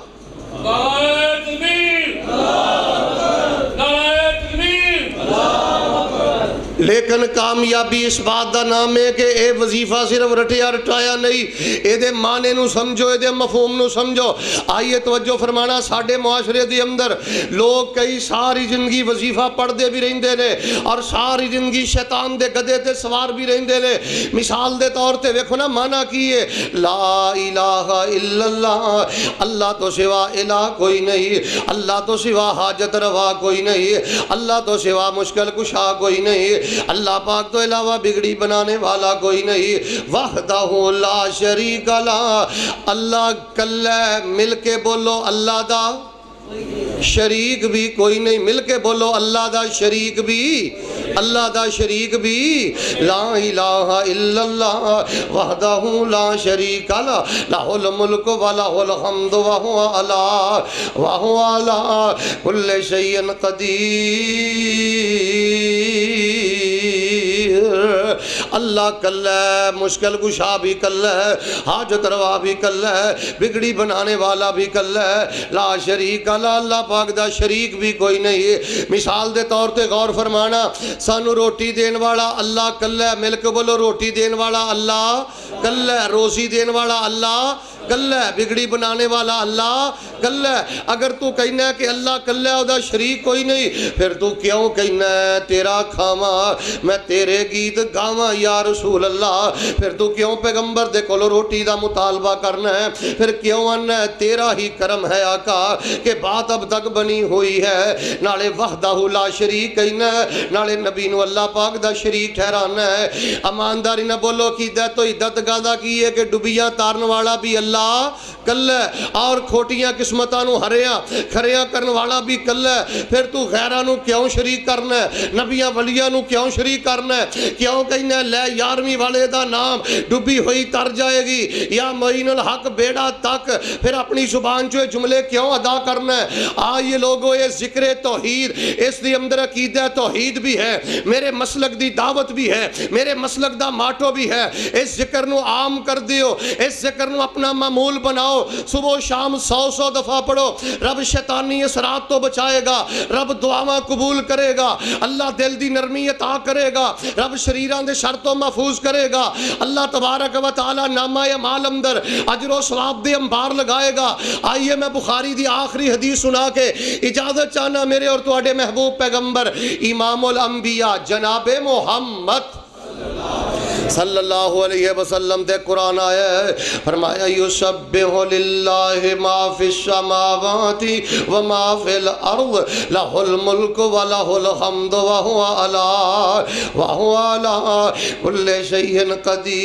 لیکن کامیابی اس بات دا نام ہے کہ اے وظیفہ صرف رٹیا رٹایا نہیں اے دے معنی نو سمجھو اے دے مفہوم نو سمجھو. آئیے توجہ فرمانا ساڑھے معاشرے دی اندر لوگ کئی ساری زندگی وظیفہ پڑھ دے بھی رہندے نے اور ساری زندگی شیطان دے گدے تے سوار بھی رہندے نے. مثال دے طور تے ویکھو نا معنی کی ہے لا الہ الا اللہ اللہ تو سوا الہ کوئی نہیں اللہ تو سوا حاجت روا کوئی نہیں اللہ تو سوا مشکل کشا کوئی نہیں اللہ پاک تو علاوہ بگڑی بنانے والا کوئی نہیں وحدہ لا شریک لہ اللہ کلہ مل کے بولو اللہ دا شریک بھی کوئی نہیں مل کے بولو اللہ دا شریک بھی لا الہ الا اللہ وحدہ لا شریک لہ لہ الملک و لہ الحمد وہو علی کل شیء قدیر. اللہ کل ہے، مشکل کشا بھی کل ہے، حاجت روا بھی کل ہے، بگڑی بنانے والا بھی کل ہے، لا شریک اللہ، اللہ پاک دا شریک بھی کوئی نہیں ہے۔ مثال دے طور تے غور فرمانا، سانو روٹی دین والا اللہ کل ہے، مل کے بولو روٹی دین والا اللہ کل ہے، روزی دین والا اللہ کل ہے، بگڑی بنانے والا اللہ کل ہے۔ اگر تو کہنا ہے کہ اللہ کل ہے او دا شریک کوئی نہیں، پھر تو کیوں کہنا ہے تیرا کھاواں میں تیرے گیت گاواں یا رسول اللہ، پھر تو کیوں پیغمبر دے کولو روٹی دا مطالبہ کرنا ہے، پھر کیوں آنا ہے تیرا ہی کرم ہے آقا کہ بات اب تک بنی ہوئی ہے، نالے وحدہ لا شریک کہنا ہے، نالے نبی نو اللہ پاک دا شریک ٹھہرانا ہے۔ امانداری نہ بولو کی تو عدت گادا کی ہے کہ ڈبیاں تارن والا بھی اللہ کل ہے، اور کھوٹیاں قسمتانو ہریاں کھریاں کرن والا بھی کل ہے، پھر تو غیرانو کیوں شریک کرنا ہے، نبیاں ولیانو کیوں شریک کرنا ہے، کیوں کہنا ہے لے یارویں والے دا نام ڈبی ہوئی تر جائے گی یا معین الحق بیڑا تک، پھر اپنی زبان جو جملے کیوں ادا کرنا ہے۔ یہ لوگوں یہ ذکر توحید، اس دی اندر عقیدہ توحید بھی ہے، میرے مسلک دی دعوت بھی ہے، میرے مسلک دا ماٹو بھی ہے، اس ذکر نو عام کر دیو، اس ذکر نو اپنا معمول بناؤ، صبح و شام 100 دفعہ پڑھو، رب شیطانی اسرات تو بچائے گا، رب دعاواں قبول کرے گا، اللہ دل دی نرمی عطا کرے گا، رب شریران دے شر تو محفوظ کرے گا، اللہ تبارک و تعالی نامہ اعمال اندر اجر و ثواب دے انبار لگائے گا۔ آئیے میں بخاری دی آخری حدیث سنا کے اجازت چاہنا میرے اور تواڈے محبوب پیغمبر امام الانبیاء جناب محمد صلی اللہ علیہ وسلم دے قرآن آیا ہے، فرمایا یسبح للہ ما فی السماوات وما فی الارض لہ الملک ولہ الحمد وہو علی کل شیء قدیر۔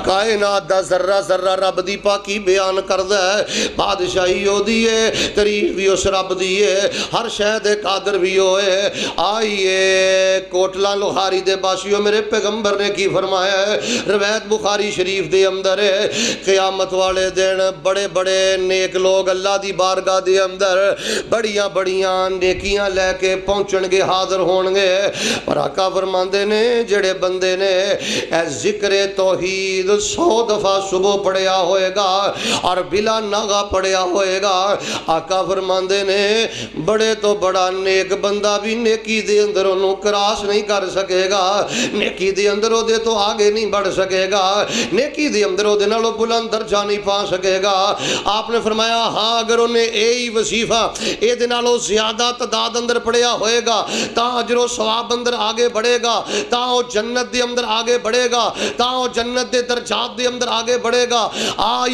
کائنات دا ذرہ ذرہ رب دی پاکی بیان کردہ ہے، بادشاہی ہو دیئے، تعریف بھی اس رب دیئے، ہر شہد قادر بھی ہوئے۔ آئیے کوٹلا لوہاری دے باسیوں میرے پیغمبر نے کی فرمایا ہے، روایت بخاری شریف دے اندر ہے، قیامت والے دن بڑے بڑے نیک لوگ اللہ دی بارگاہ دے اندر بڑیاں بڑیاں نیکیاں لے کے پہنچن گے، حاضر ہون گے، پر آقا فرماندے نے جڑے بندے نے اے ذکر توحید 100 دفعہ صبح پڑھیا ہوئے گا اور بلا ناغا پڑھیا ہوئے گا، آقا فرماندے نے بڑے تو بڑا نیک بندہ بھی نیکی دے اندر انہوں کراس نہیں کر سکے گا، نیکی دے اندر او دے تو آگے نہیں بڑھ سکے گا، نیکی دے اندر او دے نالو بلند درجہ نہیں پا سکے گا۔ آپ نے فرمایا ہاں اگر انہیں ایہی وظیفہ اے دے نالو زیادہ تعداد اندر پڑھیا ہوئے گا تا اجر و ثواب اندر آگے بڑھے گا، تا وہ جنت دے اندر آگے بڑھے گا، تا وہ جنت دے درجات دے اندر آگے بڑھے گا۔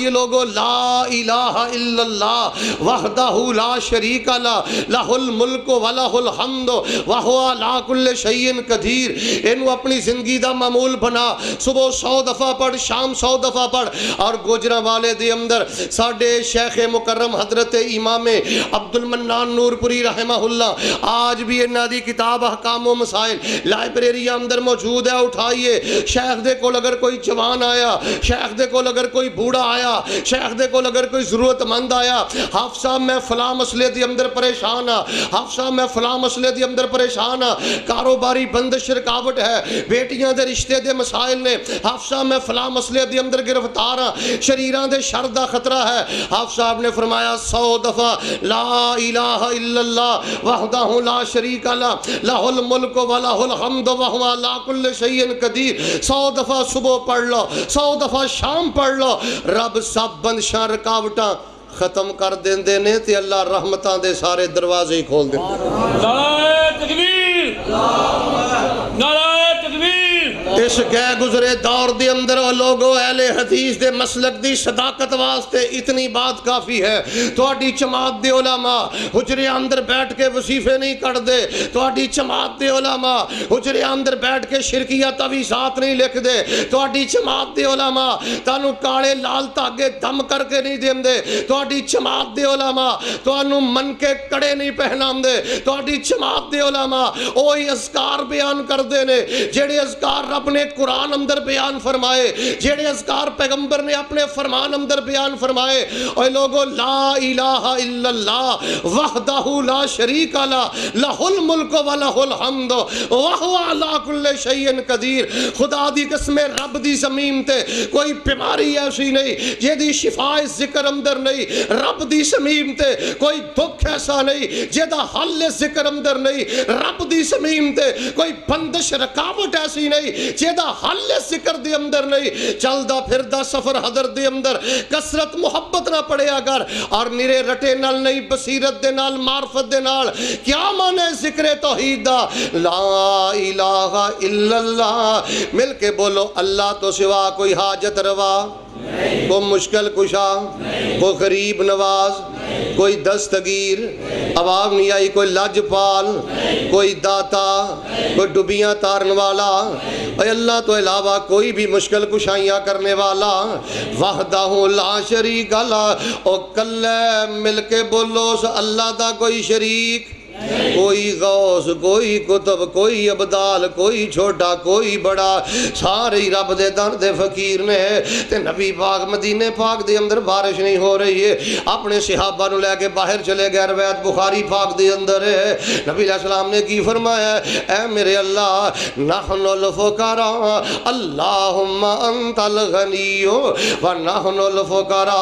یہ لوگوں لا الہ الا اللہ وحدہ لا شریک لہ الملک ولہ الحمد وہو علی کل شیء قدیر۔ انہوں اپنی زندگی دا معمول بنا، صبح 100 دفعہ پڑھ، شام 100 دفعہ پڑھ، اور گوجرہ والے دے اندر ساڑھے شیخ مکرم حضرت امام عبد المنان نور پوری رحمہ اللہ آج بھی انہاں دی کتاب احکام و مسائل لائبریری اندر موجود ہے، اٹھائیے۔ شیخ دے کو اگر کوئی جوان آیا، شیخ دے کو اگر کوئی بوڑھا آیا، شیخ دے کو اگر کوئی ضرورت مند آیا، حافظ صاحب میں فلاں مسئلے دی اندر پریشان ہاں، حافظ صاحب میں فلاں مسئلے دی اندر پریشان ہاں، کاروباری بندش رکاوٹ ہے، بیٹیاں دے رشتے دے مسائل نے، حافظ صاحب میں فلاں مسئلے دی اندر گرفتار ہاں، شریران دے شر دا خطرہ ہے، حافظ صاحب نے فرمایا 100 دفعہ لا الہ الا اللہ وحدہ لا شریک لہ الملک ولہ الحمد وہو علی کل شیء قدیر 100 دفعہ صبح پڑھ لو، 100 دفعہ شام پڑھ لو، رب سب بندشاں رکاوٹاں ختم کر دین دینے تے اللہ رحمتاں دے سارے دروازے ہی کھول دین۔ نعرہ تکبیر، نعرہ تکبیر۔ اس گئے گزرے دور دے اندر لوگوں اہل حدیث دے مسلک دی صداقت واسطے اتنی بات کافی ہے، تواڈی جماعت دے علماء حجرے اندر بیٹھ کے وظیفے نہیں کر دے، تواڈی جماعت دے علماء حجرے اندر بیٹھ کے شرکیہ تعویذات نہیں لکھ دے، تواڈی جماعت دے علماء تانوں کالے لال تاگے دم کر کے نہیں دین دے، تواڈی جماعت دے علماء تانوں من کے کڑے نہیں پہنام دے، تواڈی جماعت دے علماء اوہی اذکار بیان کر دے نے جڑے اذکار رب اپنے قرآن اندر بیان فرمائے، جیڑے اذکار پیغمبر نے اپنے فرمان اندر بیان فرمائے. اے لوگو لا الہ الا اللہ وحدہ لا شریک لہ لہ الملک و لہ الحمد وہو علی کل شیء قدیر. خدا دی قسم رب دی زمین تے کوئی بیماری ایسی نہیں جیدی شفا ذکر اندر نہیں. رب دی زمین تے کوئی دکھ ایسا نہیں جیدہ حل ذکر اندر نہیں. رب دی زمین تے کوئی بندش رکاوٹ ایسی نہیں جیدہ حل ذکر دے اندر نہیں. چلدا پھردا سفر حضر دے اندر کثرت محبت نہ پڑے اگر اور نرے رٹے نال نہیں بصیرت دے نال معرفت دے نال. کیا مانے ذکر توحید دا؟ لا الہ الا اللہ. مل کے بولو اللہ تو سوا کوئی حاجت روا، کوئی مشکل کشا، کوئی غریب نواز، کوئی دستگیر، عوام نہیں آئی، کوئی لاجپال، کوئی داتا، کوئی ڈبیاں تارن والا. اے اللہ تو علاوہ کوئی بھی مشکل کشائیاں کرنے والا وحدہ لا شریک لہ. او کلے مل کے بولو اللہ دا کوئی شریک، کوئی غوث، کوئی کتب، کوئی ابدال، کوئی چھوٹا، کوئی بڑا، سارے رب دے در دے فقیر نے. تے نبی پاک مدینے پاک دے اندر بارش نہیں ہو رہی ہے، اپنے صحابہ نو لے کے باہر چلے گئے. روایت بخاری پاک دے اندر ہے. نبی علیہ السلام نے کی فرمایا؟ اے میرے اللہ نحن الفقراء اللہم انت الغنی و نحن الفقراء.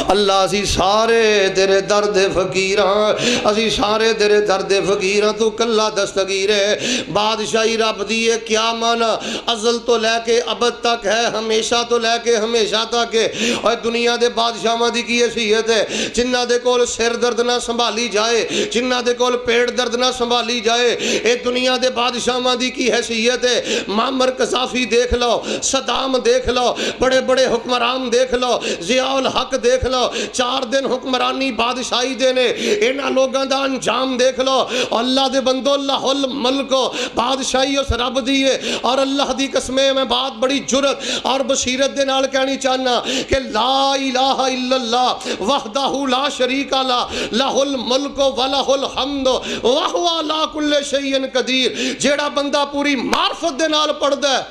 اللہ اسی سارے تیرے درد فقیراں، اسی سارے تیرے درد فقیراں، تو کلا دستگیر ہے. بادشاہی رب دی ہے کیا مانا؟ ازل تو لے کے ابد تک ہے، ہمیشہ تو لے کے ہمیشہ تک ہے. اور دنیا دے بادشاہاں دی کی حیثیت ہے جنہ دے کول سر درد نہ سنبھالی جائے، جنہ دے کول پیٹ درد نہ سنبھالی جائے. اے دنیا دے بادشاہاں دی کی حیثیت ہے. معمر قذافی دیکھ لو، صدام دیکھ لو، بڑے بڑے حکمران دیکھ لو، ضیاء الحق دیکھ لو. 4 دن حکمرانی بادشاہی دینے انہاں لوگاں دا انجام دیکھ لو. اللہ دے بندو اللہ الملک بادشاہی اس رب دی ہے. اور اللہ دی قسمیں میں بات بڑی جرت اور بصیرت دے نال کہنی چاہنا کہ لا الہ الا اللہ وحدہ لا شریک لہ لہ الملک و لہ الحمد وہو علی کل شیء قدیر. جیڑا بندہ پوری معرفت دے نال پڑھدا ہے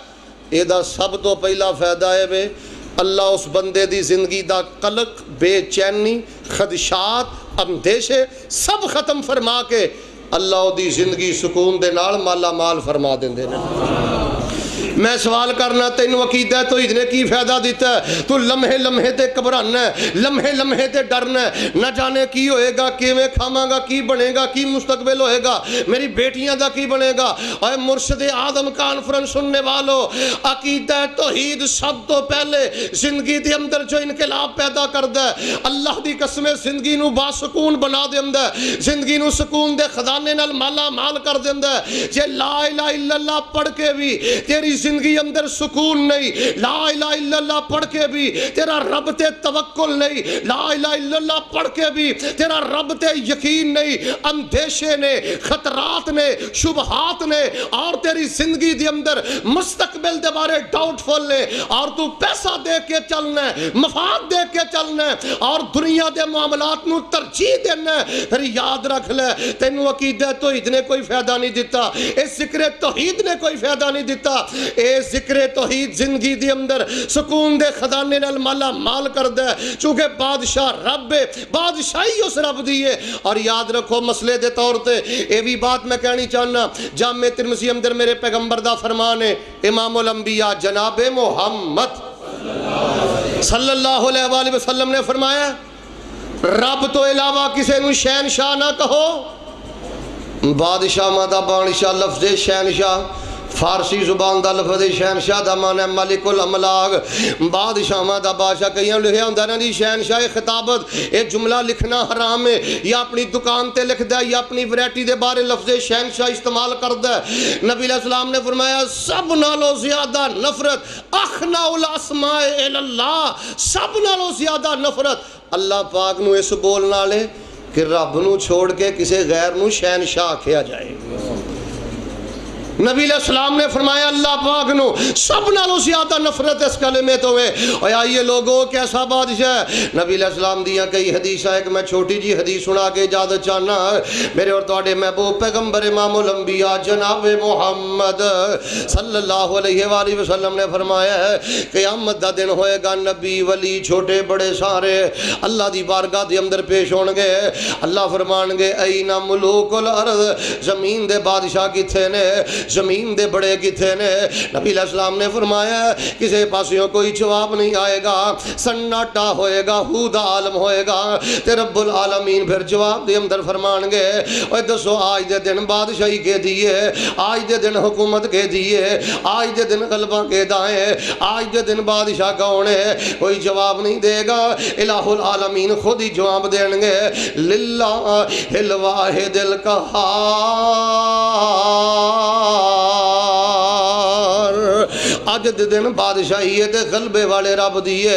اے دا سب تو پہلا فائدہ ہے بے اللہ اس بندے دی زندگی دا قلق، بے چینی، خدشات، اندیشے سب ختم فرما کے اللہ دی زندگی سکون دے نال مالا مال فرما دیندے نے. میں سوال کرنا تینوں عقیدہ تو اتنے کی فائدہ دیتا ہے؟ تو لمحے لمحے تے گھبرانا ہے، لمحے لمحے تے ڈرنا ہے، نہ جانے کی ہوئے گا، کیویں کھاواں گا، کی بنے گا، کی مستقبل ہوئے گا، میری بیٹیاں دا کی بنے گا. اے مرشد اعظم کانفرنس سننے والو، عقیدہ توحید سب تو پہلے زندگی دے اندر جو انقلاب پیدا کردا ہے. اللہ دی قسم زندگی نو باسکون بنا دیندا ہے، زندگی نو سکون دے خزانے نال مالا مال کر دیندا ہے. جے لا الہ الا اللہ پڑھ کے بھی تیری زندگی اندر سکون نہیں، لا الہ الا اللہ پڑھ کے بھی تیرا رب تے توکل نہیں، لا الہ الا اللہ پڑھ کے بھی تیرا رب تے یقین نہیں، اندیشے نے، خطرات نے، شبہات نے، اور تیری زندگی دے اندر مستقبل دے بارے ڈاؤٹ فل نے، اور تو پیسہ دے کے چلنا ہے، مفاد دے کے چلنا ہے، اور دنیا دے معاملات نو ترجیح دینا ہے. پھر یاد رکھ لے تینوں عقیدہ توحید نے کوئی فائدہ نہیں دیتا، اس ذکر توحید نے کوئی فائدہ نہیں دیتا. اے ذکر توحید زندگی دی اندر سکون دے خزانے نال مالا مال کردہ ہے، چونکہ بادشاہ رب ہے، بادشاہی اس رب دی ہے. اور یاد رکھو مسئلے دے طور تے اے بھی بات میں کہنی چاہنا، جامع ترمذی اندر میرے پیغمبر دا فرمان ہے، امام الانبیاء جناب محمد صلی اللہ علیہ وآلہ وسلم نے فرمایا رب تو علاوہ کسے نو شہنشاہ نہ کہو. بادشاہ مادہ بانشاہ لفظ شہنشاہ فارسی زبان دا لفظ شہنشاہ دا معنی ہے ملک الاملاک، بادشاہ دا بادشاہ. کئیاں لکھیا ہوندا نا جی شہنشاہ خطابت، اے جملہ لکھنا حرام ہے، یا اپنی دکان تے لکھدا ہے یا اپنی ویرائٹی دے بارے لفظ شہنشاہ استعمال کردا ہے. نبی علیہ السلام نے فرمایا سب نالوں زیادہ نفرت اخنا الاسماء اللہ، سب نالوں زیادہ نفرت اللہ پاک نو اس بول نالے کہ رب نو چھوڑ کے کسے غیر نو شہنشاہ کیا جائے. نبی علیہ السلام نے فرمایا اللہ اللہ پاک نو سب نالوں زیادہ نفرت اس کلمے تو ہے. اور آئیے لوگوں کیسا بادشاہ ہے. نبی علیہ السلام دیا کئی حدیث ہے کہ میں چھوٹی جی حدیث سنا کے اجازت چاہنا. میرے اور تواڈے محبوب پیغمبر امام الانبیاء جناب محمد صلی اللہ علیہ وآلہ وسلم نے فرمایا ہے قیامت دا دن ہوئے گا, نبی ولی چھوٹے بڑے سارے اللہ دی بارگاہ دے اندر پیش ہون گے. اللہ فرمان گے این ملوک الارض, زمین دے بادشاہ کتھے نے, زمین دے بڑے کتھے نے. نبی علیہ السلام نے فرمایا کسی پاسیوں کوئی جواب نہیں آئے گا, سناٹا ہوئے گا, ہود عالم ہوئے گا. تے رب العالمین پھر جواب دے اندر فرمان گے اوے دسو آج دے دن بادشاہی کے دیئے, آج دے دن حکومت کے دیئے, آج دے دن غلبہ کے دائیں, آج دے دن بادشاہ کون ہے. کوئی جواب نہیں دے گا. الہ العالمین خود ہی جواب دیں گے للہ الواحد القہار. آج دے دن بادشاہی ہے تے غلبے والے رب دیئے.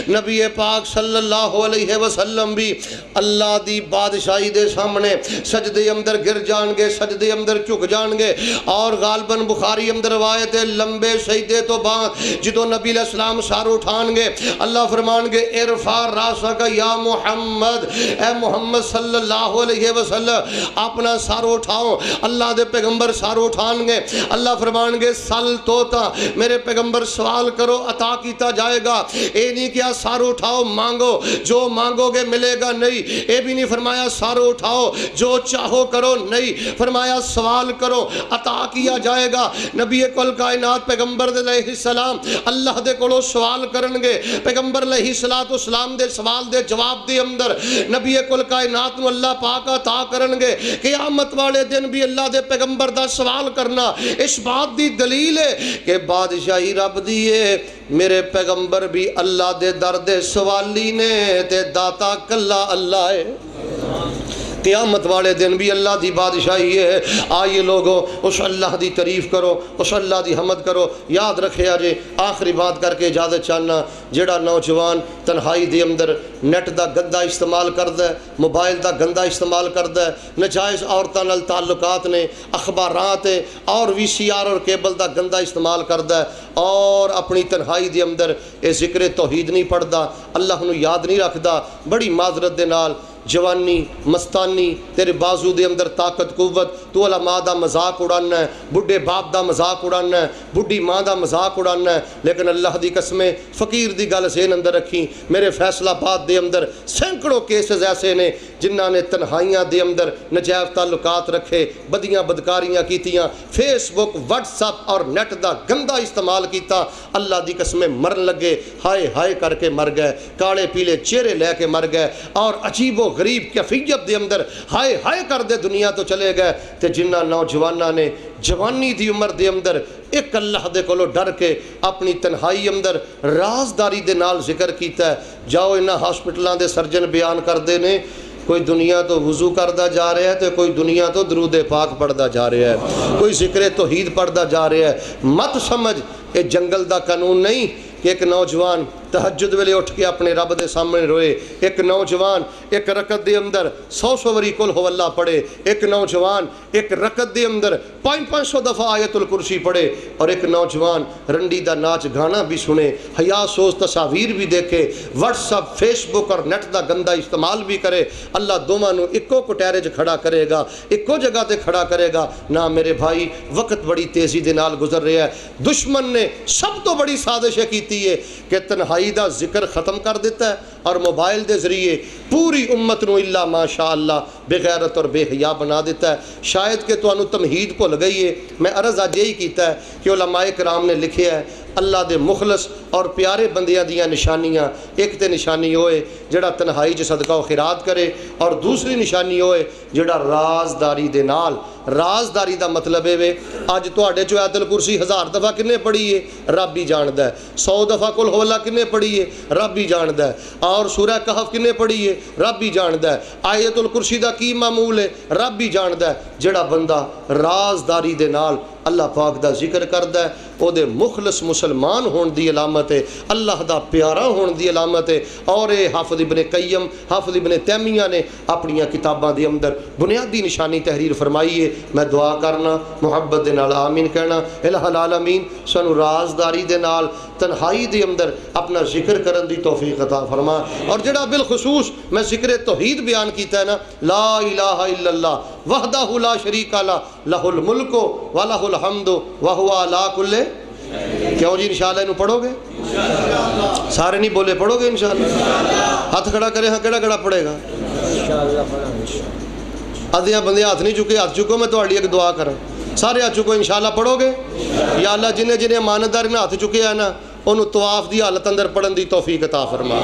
نبی پاک صلی اللہ علیہ وسلم بھی اللہ دی بادشاہی دے سامنے سجدے اندر گر جان گے, سجدے اندر چک جان گے. اور غالباً بخاری اندر روایت لمبے سجدے تو بعد جدو نبی علیہ السلام سار اٹھان گے اللہ فرمان گے ارفع راسک یا محمد, اے محمد صلی اللہ علیہ وسلم اپنا سار اٹھاؤ. اللہ دے پیغمبر سار اٹھان گے, اللہ فرمان گے سل توتا, میرے پیغمبر سوال کرو عطا کیتا جائے گا. اے نہیں کیا سارو اٹھاؤ مانگو, جو مانگو گے ملے گا نہیں. اے بھی نہیں فرمایا سارو اٹھاؤ جو چاہو کرو, نہیں فرمایا سوال کرو عطا کیا جائے گا. نبی کل کائنات پیغمبر علیہ السلام اللہ دے کولو سوال کرن گے. پیغمبر علیہ السلام دے سوال دے جواب دے اندر نبی کل کائنات نو اللہ پاک عطا کرن گے. قیامت والے دن بھی اللہ دے پیغمبر دا سوال کرنا اس بات دی دلیل ہے کہ بادشاہی رب دیئے, میرے پیغمبر بھی اللہ دے درد سوالی نے تے داتا کلا اللہ ہے. قیامت والے دن بھی اللہ دی بادشاہی ہے. آئیے لوگوں اس اللہ دی تعریف کرو, اس اللہ دی حمد کرو. یاد رکھے آجے آخری بات کر کے اجازت چاہنا, جڑا نوجوان تنہائی دے اندر نیٹ دا گندہ استعمال کردا ہے, موبائل دا گندہ استعمال کردا ہے, نجائز عورتاں نال تعلقات نے, اخبارات اور وی سی آر اور کیبل دا گندہ استعمال کردا ہے, اور اپنی تنہائی دے اندر اے ذکر توحید نہیں پڑھدا, اللہ نو یاد نہیں رکھدا, بڑی معذرت دے نال جوانی مستانی تیرے بازو دے اندر طاقت قوت, تو علماء دا مذاق اڑانا ہے, بڑھے باپ دا مذاق اڑانا ہے, بڑھی ماں دا مذاق اڑانا ہے. لیکن اللہ دی قسمیں فقیر دی گل ذہن اندر رکھی, میرے فیصلہ باد دے اندر سینکڑوں کیسز ایسے نے جنہاں نے تنہائیاں دے اندر نجائز تعلقات رکھے, بدیاں بدکاریاں کیتیاں, فیس بک واٹس ایپ اور نیٹ دا گندہ استعمال کیتا. اللہ دی قسمیں مرن لگے, ہائے ہائے کر کے مر گئے, کالے پیلے چہرے لے کے مر گئے, اور عجیب و غریب کیفیت دے اندر ہائے ہائے کر دے دنیا تو چلے گئے. تے جنہ نوجوانہ نے جوانی دی عمر دے اندر ایک اللہ دے کولو ڈر کے اپنی تنہائی اندر رازداری دے نال ذکر کیتا ہے. جاؤ انہاں ہاسپٹلاں دے سرجن بیان کر دے نے, کوئی دنیا تو وضو کردہ جا رہا ہے, تو کوئی دنیا تو درود پاک پڑھدا جا رہا ہے, کوئی ذکر توحید پڑھدا جا رہا ہے. مت سمجھ یہ جنگل دا قانون نہیں کہ ایک نوجوان تہجد ویلے اٹھ کے اپنے رب دے سامنے روئے, ایک نوجوان ایک رکعت دے اندر 100 وری قل ہو اللہ پڑھے, ایک نوجوان ایک رکعت دے اندر 500 دفعہ آیت الکرسی پڑھے, اور ایک نوجوان رنڈی دا ناچ گانا بھی سنے, حیا سوز تصاویر بھی دیکھے, واٹس ایپ فیس بک اور نیٹ دا گندہ استعمال بھی کرے. اللہ دوواں نو اکو کٹہرے چ کھڑا کرے گا, اکو جگہ تے کھڑا کرے گا. نہ میرے بھائی وقت بڑی تیزی دے نال گزر رہا ہے. دشمن نے سب تو بڑی سازش کیتی ہے کہ تنہائی دا ذکر ختم کر دیتا ہے, اور موبائل دے ذریعے پوری امت نو اللہ ماشاءاللہ بے غیرت اور بے حیا بنا دیتا ہے. شاید کہ تو انو تمہید بھول گئی ہے. میں عرض آج یہی کیتا ہے کہ علماء کرام نے لکھے ہے اللہ دے مخلص اور پیارے بندیاں دیاں نشانیاں, ایک تے نشانی ہوئے جڑا تنہائی چ صدقہ و خیرات کرے, اور دوسری نشانی ہوئے جڑا رازداری دے نال. رازداری دا مطلب ہے اج تواڈے چ آیت الکرسی 1000 دفعہ کنے پڑھی ہے رب ہی جاندا ہے, 100 دفعہ قل ہو اللہ کنے پڑھی ہے رب ہی جاندا ہے, اور سورہ کہف کنے پڑھی ہے رب ہی جاندا ہے, آیت الکرسی دا کی معمول ہے رب ہی جاندا ہے. جڑا بندہ رازداری دے نال اللہ پاک دا ذکر کردا ہے او دے مخلص مسلمان ہون دی علامت ہے، اللہ دا پیارا ہون دی علامت ہے۔ اور اے حافظ ابن قیم، حافظ ابن تیمیہ نے اپنی کتاباں دے اندر بنیادی نشانی تحریر فرمائی ہے۔ میں دعا کرنا محبت دے نال آمین کہنا، الہ العالمین سانو رازداری دے نال تنہائی دے اندر اپنا ذکر کرن دی توفیق عطا فرما۔ اور جڑا بالخصوص میں ذکر توحید بیان کیتا ہے نا، لا الہ الا اللہ وحدہ لا شریک لہ لہ الملک و لہ الحمد وہو علی کل، کیوں جی انشاءاللہ انہوں پڑھو گے؟ سارے نہیں بولے پڑھو گے انشاءاللہ؟ ہاتھ کھڑا کرے، ہاں کیڑا کیڑا پڑھے گا؟ آدھیاں بندے ہاتھ نہیں چکے، ہاتھ چکو میں تہاڈی ایک دعا کروں، سارے ہاتھ چکو انشاءاللہ پڑھو گے؟ یا اللہ جنہیں جنہیں امانتدار نے ہاتھ چکے ہیں نا انہوں طواف دی حالت اندر پڑھن دی توفیق عطا فرما،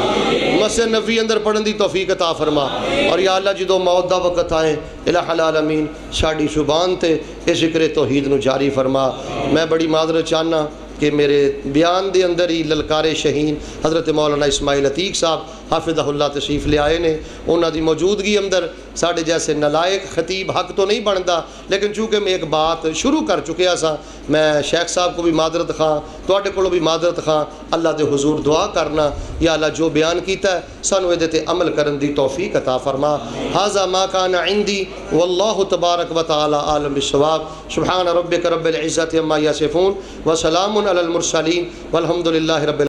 مسجد نبوی اندر پڑھن دی توفیق عطا فرما۔ اور یا اللہ جدو موت دا وقت آئے الہ العالمین ساڈی زبان تے اے ذکر توحید نو جاری فرما۔ میں بڑی معذرت چاہنا کہ میرے بیان دے اندر ہی للکار شہین حضرت مولانا اسماعیل عتیق صاحب حافظہ اللہ تشریف لے آئے نے، انہاں دی موجودگی اندر ساڑھے جیسے نلائق خطیب حق تو نہیں بنتا، لیکن چونکہ میں ایک بات شروع کر چکیا سا، میں شیخ صاحب کو بھی معذرت خواں، تواڈے کولوں بھی معذرت خواں، اللہ دے حضور دعا کرنا یا اللہ جو بیان کیتا ہے سانو اے دے تے عمل کرن دی توفیق عطا فرما۔ ھذا ما کان عندی واللہ تبارک و تعالی عالم بالصواب۔ سبحان ربک رب العزت عما یصفون وسلام علی المرسلین والحمد للہ رب